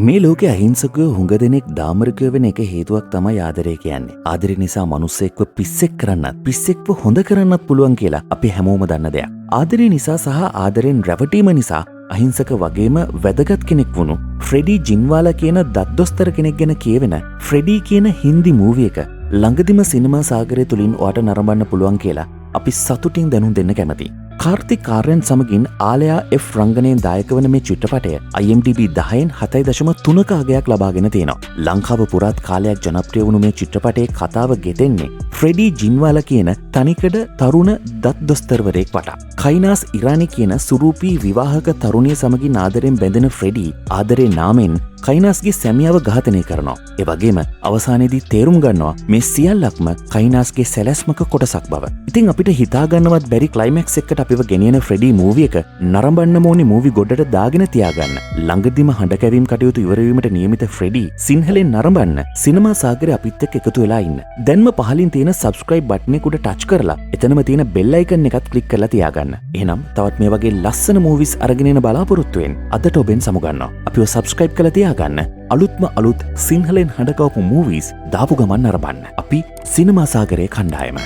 මේ ලෝකෙ අහිංසකයෝ හුඟ දෙනෙක් දාමරිකයෝ වෙන එක හේතුවක් තමයි ආදරය කියන්නේ. ආදරය නිසා මනුස්සෙක්ව පිස්සෙක් කරන්නත් පිස්සෙක්ව හොඳ කරන්නත් පුළුවන් කියලා අපි හැමෝම දන්න දෙයක්. ආදරය නිසා සහ ආදරෙන් රැවටීම නිසා අහිංසක වගේම වැදගත් කෙනෙක් වුණු ෆ්‍රෙඩී ජින්වාලා කියන දත්දොස්තර කෙනෙක් ගැන කියවෙන ෆ්‍රෙඩී කියන හින්දි මූවි එක ළඟදිම සිනමා සාගරය තුලින් ඔයාට නරඹන්න පුළුවන් කියලා අපි සතුටින් දැනුම් දෙන්න කැමතියි. කාර්තික් ආර්යන් සමගින් ආලයා F රංගනයෙන් දායක වන මේ චිත්‍රපටය IMDb 10න් 7.3ක අගයක් ලබාගෙන තියෙනවා. ලංකාව පුරාත් කාලයක් ජනප්‍රිය වුණු මේ චිත්‍රපටයේ කතාව ගෙතෙන්නේ ෆ්‍රෙඩී ජින්වාලා කියන තනිකඩ තරුණ දත් දොස්තරවරයෙක් වටා. කයිනාස් ඉරානි කියන සුරූපී විවාහක තරුණිය සමගින් ආදරෙන් බැඳෙන ෆ්‍රෙඩී ආදරේ නාමෙන් කයිනාස්ගේ සැමියාව ඝාතනය කරනවා. ඒ වගේම අවසානයේදී තේරුම් ගන්නවා මේ සියල්ලක්ම කයිනාස්ගේ සැලැස්මක කොටසක් බව. ඉතින් අපිට හිතා ගන්නවත් බැරි ක්ලයිමැක්ස් එකකට අපිව ගෙනියන ෆ්‍රෙඩී මූවි එක නරඹන්න ඕනේ මූවි ගොඩට දාගෙන තියාගන්න. ළඟදිම හඬ කැවීම් කටයුතු ඉවර වීමට නියමිත ෆ්‍රෙඩී සිංහලෙන් නරඹන්න සිනමා සාගරේ අපිත් එක්ක එකතු වෙලා ඉන්න. දැන්ම පහලින් තියෙන subscribe button එක උඩ ටච් කරලා එතනම තියෙන bell icon එකත් ක්ලික් කරලා තියාගන්න. එහෙනම් තවත් මේ වගේ ලස්සන movies අරගෙන එන බලාපොරොත්තු වෙන්න අදට ඔබෙන් සමුගන්නවා. අපිව subscribe කරලා තියාගන්න. අලුත්ම අලුත් සිංහලෙන් හඬකවපු movies දාපු ගමන් නරඹන්න. අපි සිනමා සාගරයේ කණ්ඩායම.